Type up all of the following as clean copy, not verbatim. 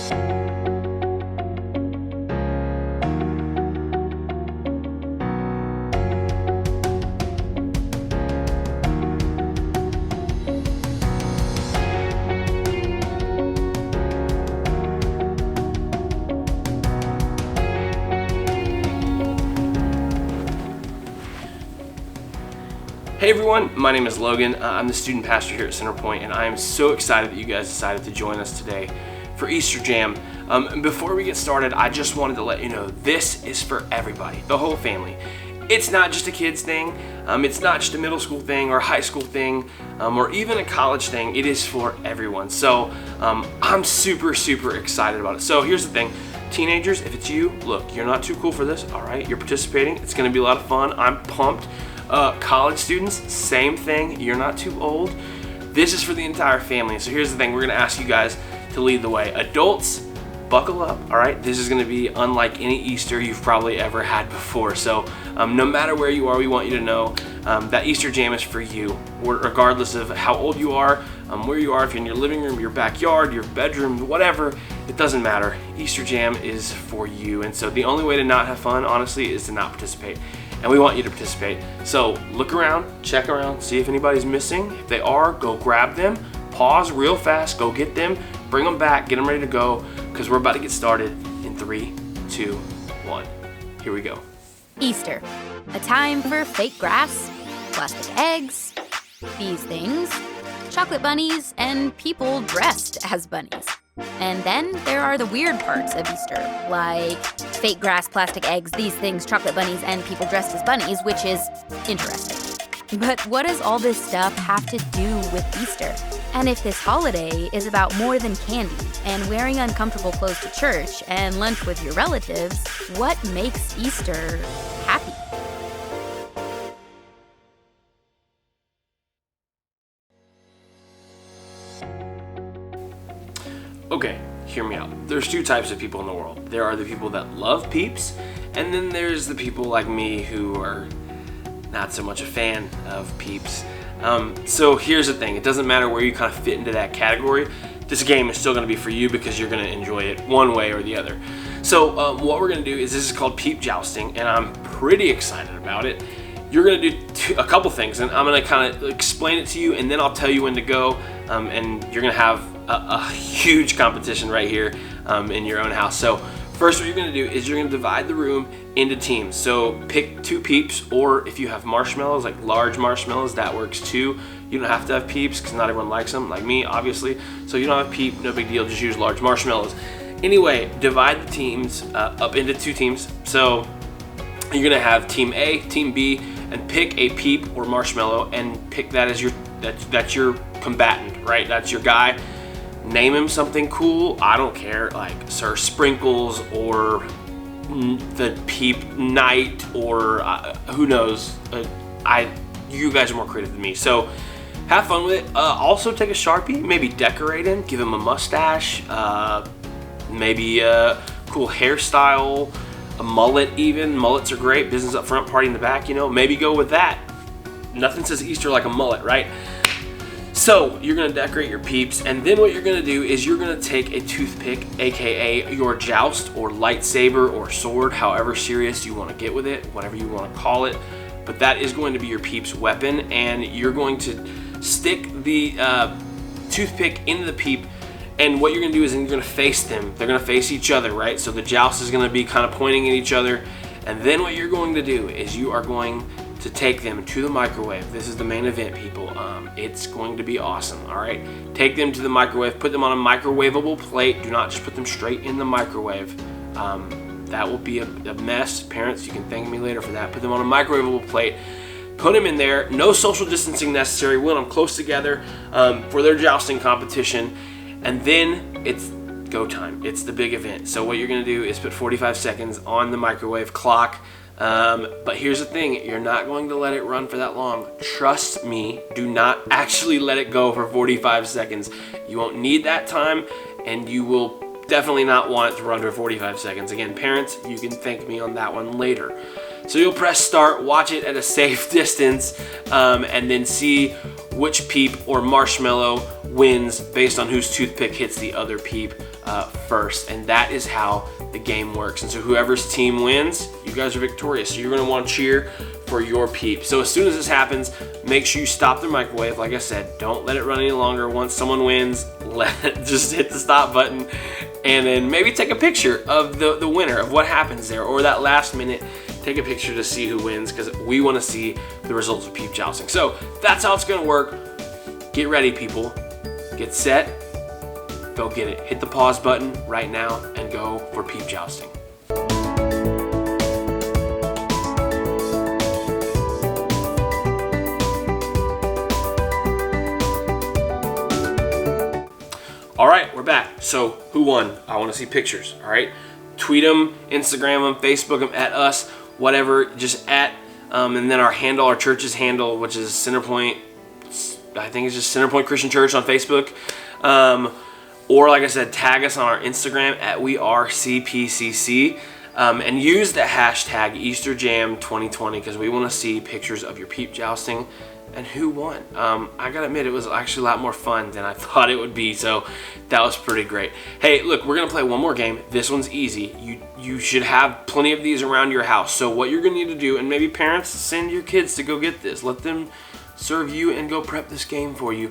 Hey everyone, my name is Logan. I'm the student pastor here at Centerpoint, and I am so excited that you guys decided to join us today for Easter Jam. And before we get started, I just wanted to let you know this is for everybody, the whole family. It's not just a kids thing, it's not just a middle school thing or a high school thing, or even a college thing. It is for everyone. So I'm super excited about it. So here's the thing. Teenagers, if it's you, look, you're not too cool for this, all right? You're participating. It's gonna be a lot of fun. I'm pumped. College students, same thing. You're not too old. This is for the entire family. So here's the thing. We're gonna ask you guys to lead the way. Adults, buckle up, all right? This is gonna be unlike any Easter you've probably ever had before. So no matter where you are, we want you to know that Easter Jam is for you, regardless of how old you are, where you are, if you're in your living room, your backyard, your bedroom, whatever, it doesn't matter. Easter Jam is for you. And so the only way to not have fun, honestly, is to not participate. And we want you to participate. So look around, check around, see if anybody's missing. If they are, go grab them, pause real fast, go get them, bring them back, get them ready to go, because we're about to get started in 3, 2, 1. Here we go. Easter, a time for fake grass, plastic eggs, these things, chocolate bunnies, and people dressed as bunnies. And then there are the weird parts of Easter, like fake grass, plastic eggs, these things, chocolate bunnies, and people dressed as bunnies, which is interesting. But what does all this stuff have to do with Easter? And if this holiday is about more than candy and wearing uncomfortable clothes to church and lunch with your relatives, what makes Easter happy? Okay, hear me out. There's two types of people in the world. There are the people that love Peeps, and then there's the people like me who are not so much a fan of Peeps. So here's the thing. It doesn't matter where you kind of fit into that category. This game is still going to be for you because you're going to enjoy it one way or the other. So what we're going to do is, this is called Peep jousting, and I'm pretty excited about it. You're going to do a couple things, and I'm going to kind of explain it to you, and then I'll tell you when to go, and you're going to have a huge competition right here in your own house. So first, what you're going to do is you're going to divide the room into teams. So pick 2 Peeps, or if you have marshmallows, like large marshmallows, that works too. You don't have to have Peeps because not everyone likes them, like me, obviously. So you don't have Peep, no big deal, just use large marshmallows. Anyway, divide the teams up into 2 teams. So you're going to have Team A, Team B, and pick a Peep or marshmallow and pick that as that's your combatant, right? That's your guy. Name him something cool. I don't care, like Sir Sprinkles or the Peep Knight or who knows. You guys are more creative than me, so have fun with it. Also take a Sharpie, maybe decorate him, give him a mustache, maybe a cool hairstyle, a mullet even. Mullets are great. Business up front, party in the back, you know. Maybe go with that. Nothing says Easter like a mullet, right? So you're gonna decorate your Peeps, and then what you're gonna do is you're gonna take a toothpick, aka your joust or lightsaber or sword, however serious you wanna get with it, whatever you wanna call it, but that is going to be your Peeps weapon, and you're going to stick the toothpick into the Peep, and what you're gonna do is you're gonna face them. They're gonna face each other, right? So the joust is gonna be kind of pointing at each other, and then what you're going to do is you are going to take them to the microwave. This is the main event, people. It's going to be awesome, all right? Take them to the microwave, put them on a microwavable plate. Do not just put them straight in the microwave. That will be a mess. Parents, you can thank me later for that. Put them on a microwavable plate. Put them in there. No social distancing necessary. We want them close together for their jousting competition. And then it's go time. It's the big event. So what you're gonna do is put 45 seconds on the microwave clock. But here's the thing, you're not going to let it run for that long. Trust me, do not actually let it go for 45 seconds. You won't need that time, and you will definitely not want it to run for 45 seconds. Again, parents, you can thank me on that one later. So you'll press start, watch it at a safe distance, and then see which Peep or Marshmallow wins based on whose toothpick hits the other Peep first, and that is how the game works. And so whoever's team wins, you guys are victorious. So you're going to want to cheer for your Peep. So as soon as this happens, make sure you stop the microwave. Like I said, don't let it run any longer. Once someone wins, just hit the stop button, and then maybe take a picture of the winner, of what happens there, or that last minute, take a picture to see who wins, because we want to see the results of Peep jousting. So that's how it's going to work. Get ready, people. Get set. Go get it. Hit the pause button right now and go for Peep jousting. All right, we're back. So who won? I want to see pictures. All right, tweet them, Instagram them, Facebook them at us, whatever. Just at, and then our handle, our church's handle, which is Centerpoint. I think it's just Centerpoint Christian Church on Facebook. Or like I said, tag us on our Instagram at WeAreCPCC, and use the hashtag EasterJam2020, because we want to see pictures of your Peep jousting and who won. I gotta admit, it was actually a lot more fun than I thought it would be, so that was pretty great. Hey, look, we're gonna play one more game. This one's easy. You should have plenty of these around your house. So what you're gonna need to do, and maybe parents, send your kids to go get this. Let them serve you and go prep this game for you.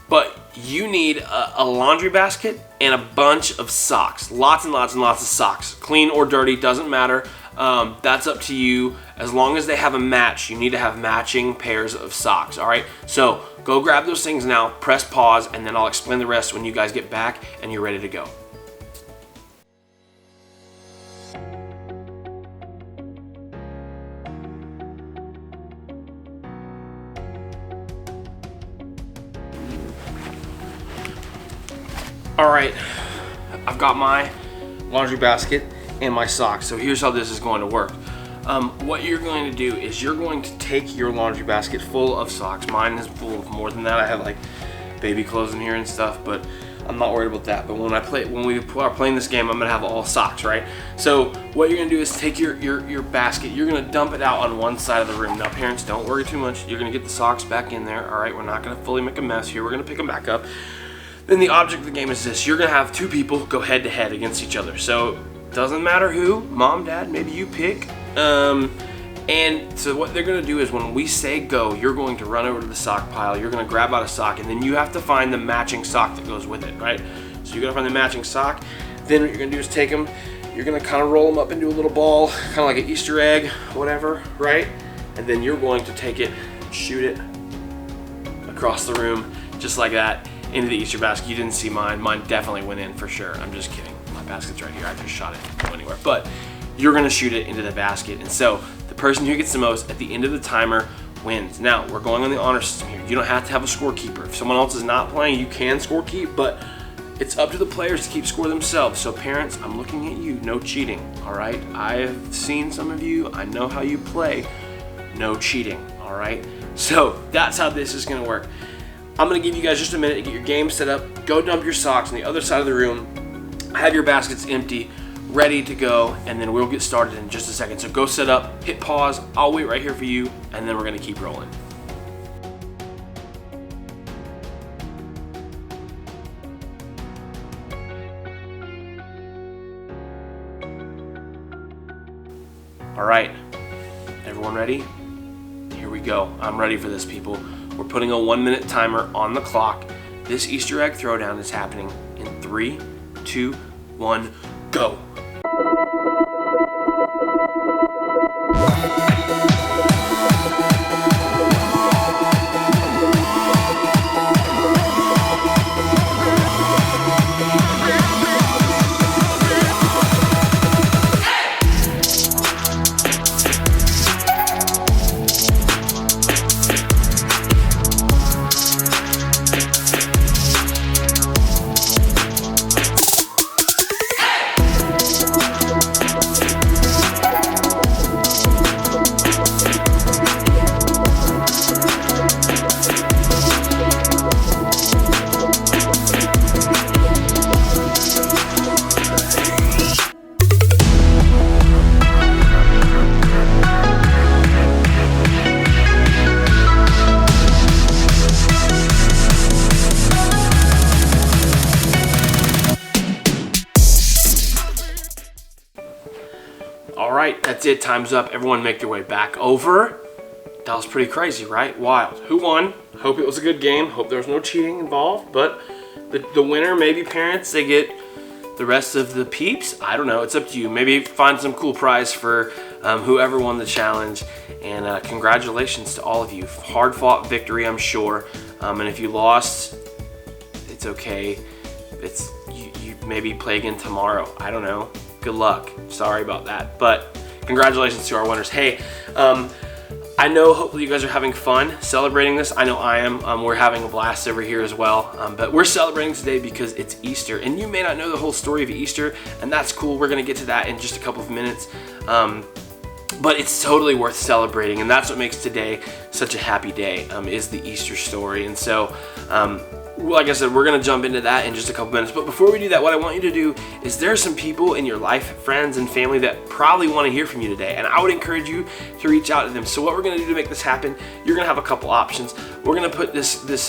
But you need a laundry basket and a bunch of socks. Lots and lots and lots of socks. Clean or dirty, doesn't matter. That's up to you. As long as they have a match, you need to have matching pairs of socks, all right? So go grab those things now, press pause, and then I'll explain the rest when you guys get back and you're ready to go. All right, I've got my laundry basket and my socks. So here's how this is going to work. What you're going to do is you're going to take your laundry basket full of socks. Mine is full of more than that. I have like baby clothes in here and stuff, but I'm not worried about that. But when we are playing this game, I'm gonna have all socks, right? So what you're gonna do is take your basket. You're gonna dump it out on one side of the room. Now, parents, don't worry too much. You're gonna get the socks back in there. All right, we're not gonna fully make a mess here. We're gonna pick them back up. Then the object of the game is this. You're gonna have two people go head to head against each other. So doesn't matter who, mom, dad, maybe you pick. And so what they're gonna do is when we say go, you're going to run over to the sock pile, you're gonna grab out a sock, and then you have to find the matching sock that goes with it, right? So you're gonna find the matching sock. Then what you're gonna do is take them, you're gonna kind of roll them up into a little ball, kind of like an Easter egg, whatever, right? And then you're going to take it, shoot it across the room, just like that, into the Easter basket. You didn't see mine. Mine definitely went in for sure. I'm just kidding. My basket's right here. I just shot it. It didn't go anywhere. But you're gonna shoot it into the basket. And so the person who gets the most at the end of the timer wins. Now, we're going on the honor system here. You don't have to have a scorekeeper. If someone else is not playing, you can score keep, but it's up to the players to keep score themselves. So parents, I'm looking at you. No cheating, all right? I've seen some of you. I know how you play. No cheating, all right? So that's how this is gonna work. I'm gonna give you guys just a minute to get your game set up. Go dump your socks on the other side of the room. Have your baskets empty, ready to go, and then we'll get started in just a second. So go set up, hit pause. I'll wait right here for you, and then we're gonna keep rolling. All right, everyone ready? Here we go. I'm ready for this, people. We're putting a 1 minute timer on the clock. This Easter egg throwdown is happening in 3, 2, 1, go. right, that's it. Time's up. Everyone make their way back over. That was pretty crazy, right? Wild. Who won? Hope it was a good game. Hope there was no cheating involved. But the winner, maybe parents, they get the rest of the peeps. I don't know. It's up to you. Maybe find some cool prize for whoever won the challenge. And congratulations to all of you. Hard-fought victory, I'm sure. And if you lost, it's okay. You maybe play again tomorrow. I don't know. Good luck. Sorry about that. But congratulations to our winners. Hey, I know hopefully you guys are having fun celebrating this. I know I am. We're having a blast over here as well. But we're celebrating today because it's Easter. And you may not know the whole story of Easter, and that's cool. We're going to get to that in just a couple of minutes. But it's totally worth celebrating, and that's what makes today such a happy day, is the Easter story. And so, like I said, we're going to jump into that in just a couple minutes. But before we do that, what I want you to do is there are some people in your life, friends and family, that probably want to hear from you today. And I would encourage you to reach out to them. So what we're going to do to make this happen, you're going to have a couple options. We're going to put this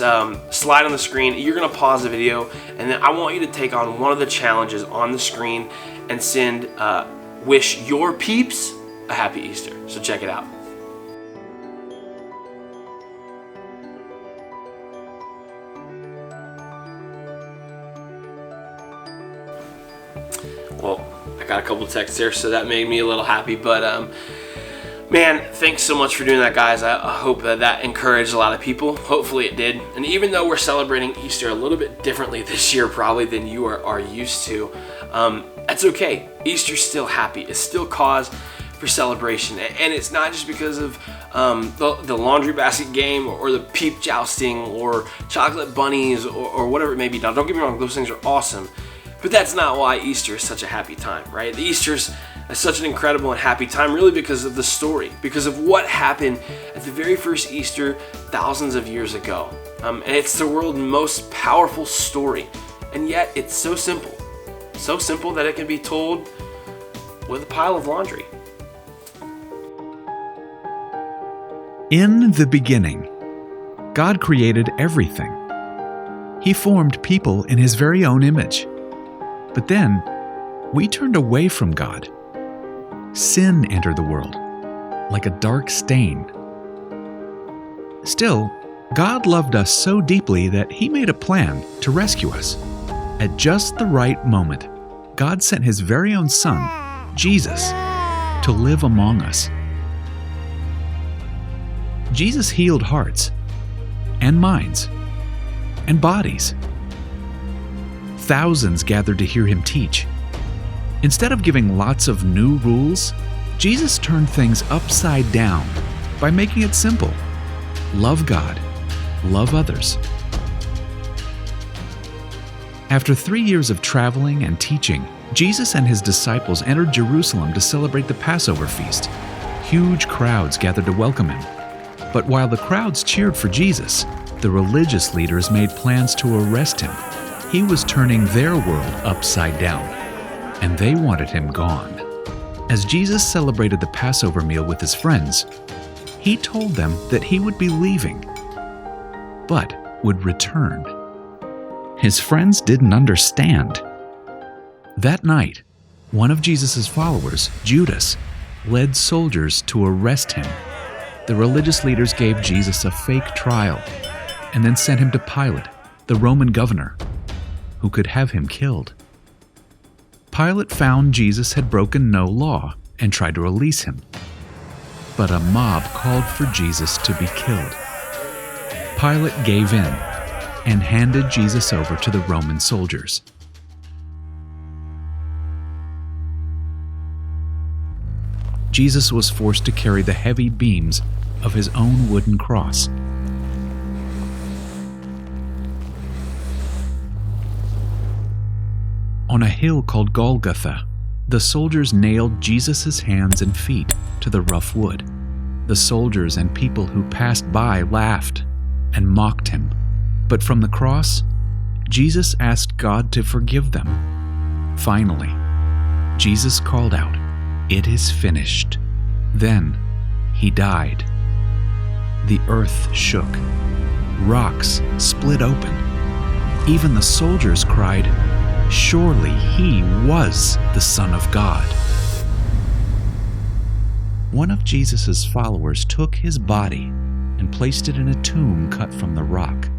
slide on the screen. You're going to pause the video. And then I want you to take on one of the challenges on the screen and send wish your peeps a happy Easter. So check it out. Well, I got a couple of texts there, so that made me a little happy. But man, thanks so much for doing that, guys. I hope that encouraged a lot of people. Hopefully it did. And even though we're celebrating Easter a little bit differently this year probably than you are used to, that's okay. Easter's still happy. It's still cause for celebration. And it's not just because of the laundry basket game or the Peep jousting or chocolate bunnies or whatever it may be. Now, don't get me wrong, those things are awesome. But that's not why Easter is such a happy time, right? The Easter's such an incredible and happy time really because of the story, because of what happened at the very first Easter thousands of years ago. And it's the world's most powerful story. And yet it's so simple that it can be told with a pile of laundry. In the beginning, God created everything. He formed people in His very own image. But then, we turned away from God. Sin entered the world, like a dark stain. Still, God loved us so deeply that He made a plan to rescue us. At just the right moment, God sent His very own Son, Jesus, to live among us. Jesus healed hearts, and minds, and bodies. Thousands gathered to hear Him teach. Instead of giving lots of new rules, Jesus turned things upside down by making it simple. Love God, love others. After 3 years of traveling and teaching, Jesus and His disciples entered Jerusalem to celebrate the Passover feast. Huge crowds gathered to welcome Him. But while the crowds cheered for Jesus, the religious leaders made plans to arrest Him. He was turning their world upside down, and they wanted Him gone. As Jesus celebrated the Passover meal with His friends, He told them that He would be leaving, but would return. His friends didn't understand. That night, one of Jesus' followers, Judas, led soldiers to arrest Him. The religious leaders gave Jesus a fake trial and then sent Him to Pilate, the Roman governor, who could have Him killed. Pilate found Jesus had broken no law and tried to release Him. But a mob called for Jesus to be killed. Pilate gave in and handed Jesus over to the Roman soldiers. Jesus was forced to carry the heavy beams of His own wooden cross. On a hill called Golgotha, the soldiers nailed Jesus' hands and feet to the rough wood. The soldiers and people who passed by laughed and mocked Him. But from the cross, Jesus asked God to forgive them. Finally, Jesus called out, "It is finished." Then He died. The earth shook. Rocks split open. Even the soldiers cried, "Surely He was the Son of God." one of Jesus' followers took his body and placed it in a tomb cut from the rock.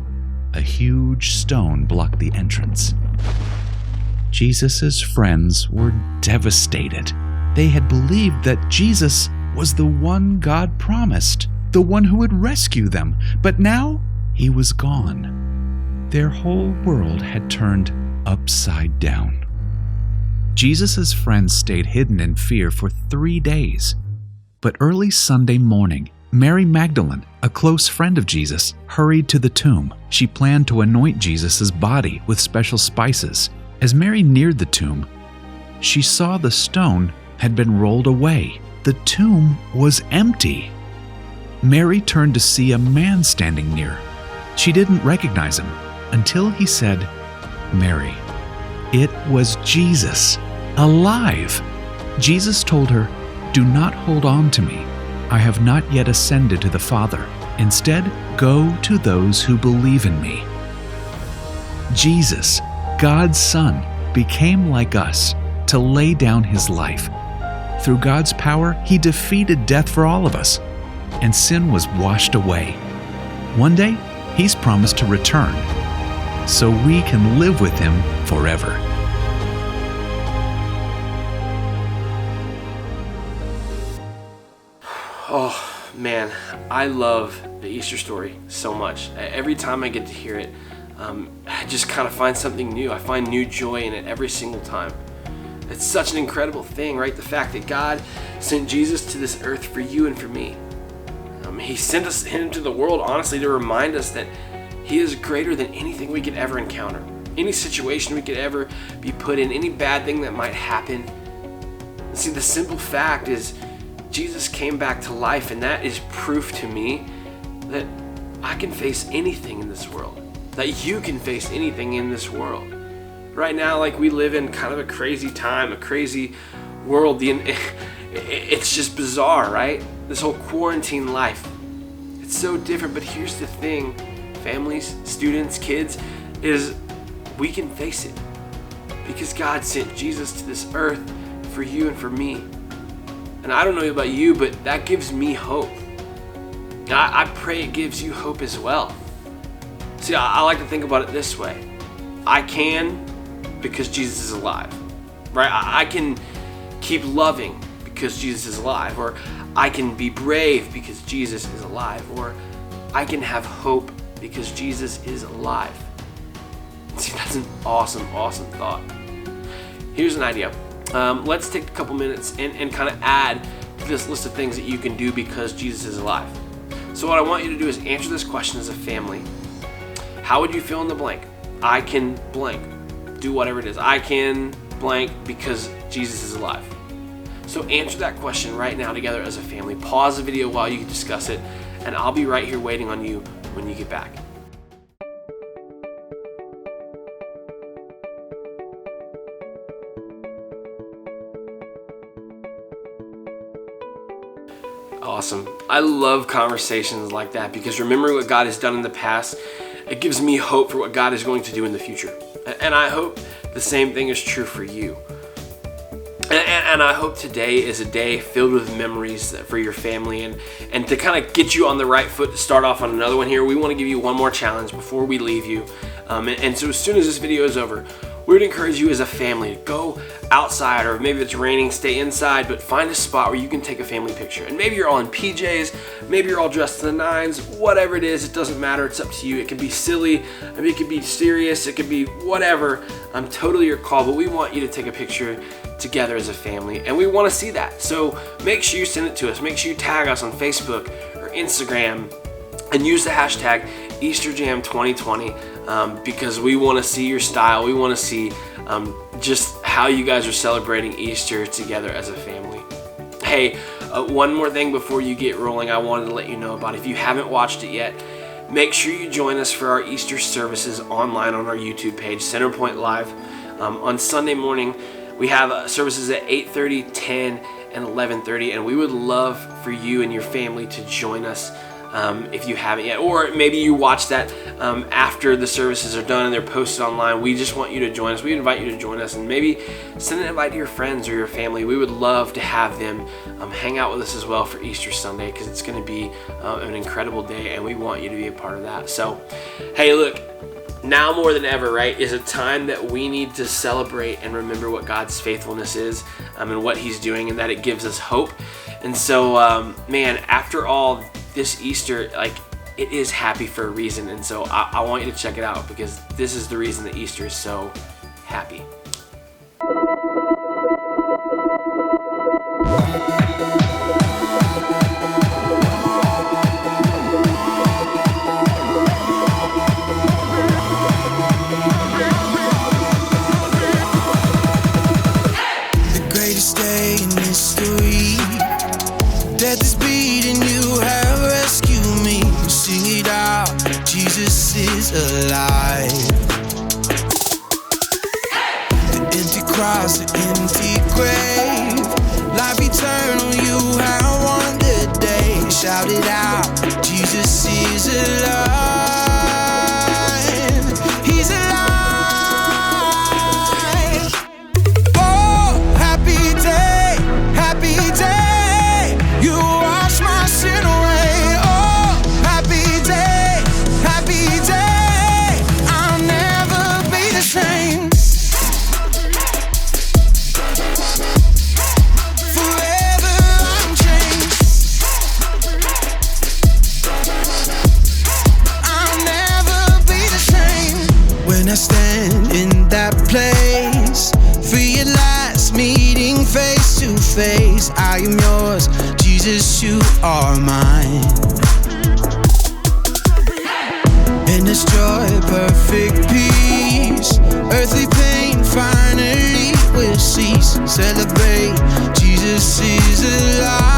A huge stone blocked the entrance. Jesus' friends were devastated. They had believed that Jesus was the one God promised, the one who would rescue them, but now he was gone. Their whole world had turned upside down. Jesus' friends stayed hidden in fear for 3 days. But early Sunday morning, Mary Magdalene, a close friend of Jesus, hurried to the tomb. She planned to anoint Jesus' body with special spices. As Mary neared the tomb, she saw the stone had been rolled away. The tomb was empty. Mary turned to see a man standing near. She didn't recognize him until he said, "Mary." It was Jesus, alive. Jesus told her, "Do not hold on to me. I have not yet ascended to the Father. Instead, go to those who believe in me." Jesus, God's Son, became like us to lay down his life. Through God's power, he defeated death for all of us, and sin was washed away. One day, he's promised to return, so we can live with him forever. Oh man, I love the Easter story so much. Every time I get to hear it, I just kind of find something new. I find new joy in it every single time. It's such an incredible thing, right? The fact that God sent Jesus to this earth for you and for me. He sent us into the world, honestly, to remind us that he is greater than anything we could ever encounter. Any situation we could ever be put in, any bad thing that might happen. See, the simple fact is Jesus came back to life, and that is proof to me that I can face anything in this world. That you can face anything in this world. Right now, like, we live in kind of a crazy time, a crazy world. It's just bizarre, right? This whole quarantine life. It's so different, but here's the thing, families, students, kids, is we can face it. Because God sent Jesus to this earth for you and for me. And I don't know about you, but that gives me hope. And I pray it gives you hope as well. See, I like to think about it this way. I can because Jesus is alive, right? I can keep loving because Jesus is alive, or I can be brave because Jesus is alive, or I can have hope because Jesus is alive. See, that's an awesome, awesome thought. Here's an idea. Let's take a couple minutes and kind of add to this list of things that you can do because Jesus is alive. So what I want you to do is answer this question as a family. How would you fill in the blank? I can blank. Do whatever it is. I can blank because Jesus is alive. So answer that question right now together as a family. Pause the video while you discuss it, and I'll be right here waiting on you when you get back. Awesome. I love conversations like that because remembering what God has done in the past, it gives me hope for what God is going to do in the future. And I hope the same thing is true for you. And I hope today is a day filled with memories for your family. And to kind of get you on the right foot to start off on another one here, we want to give you one more challenge before we leave you. And so as soon as this video is over, we would encourage you as a family to go outside, or maybe it's raining, stay inside, but find a spot where you can take a family picture. And maybe you're all in PJs, maybe you're all dressed to the nines, whatever it is, it doesn't matter, it's up to you. It can be silly, I mean, it could be serious, it could be whatever. Totally your call, but we want you to take a picture together as a family, and we want to see that. So make sure you send it to us. Make sure you tag us on Facebook or Instagram and use the hashtag EasterJam2020 because we want to see your style. We want to see just how you guys are celebrating Easter together as a family. Hey, one more thing before you get rolling, I wanted to let you know about. If you haven't watched it yet, make sure you join us for our Easter services online on our YouTube page, Centerpoint Live. On Sunday morning, we have services at 8:30, 10, and 11:30, and we would love for you and your family to join us if you haven't yet, or maybe you watch that after the services are done and they're posted online. We just want you to join us. We invite you to join us, and maybe send an invite to your friends or your family. We would love to have them hang out with us as well for Easter Sunday, because it's going to be an incredible day, and we want you to be a part of that. So, hey, look, now more than ever, right, is a time that we need to celebrate and remember what God's faithfulness is, and what He's doing, and that it gives us hope. And so, man, after all, this Easter, like, it is happy for a reason. And so I want you to check it out, because this is the reason that Easter is so happy. The greatest day in history. Death is beating, you have rescued me. Sing it out, Jesus is alive. The empty cross, the empty grave, life eternal, you have won the day. Shout it out, Jesus is alive. He's alive. Oh, happy day, happy day. You wash my sin away. Oh, happy day, I'll never be the same. Forever I'm changed. I'll never be the same. When I stand in that place, realize meeting face to face, I am yours, Jesus, you are mine. In this joy, perfect peace, earthly pain finally will cease. Celebrate, Jesus is alive.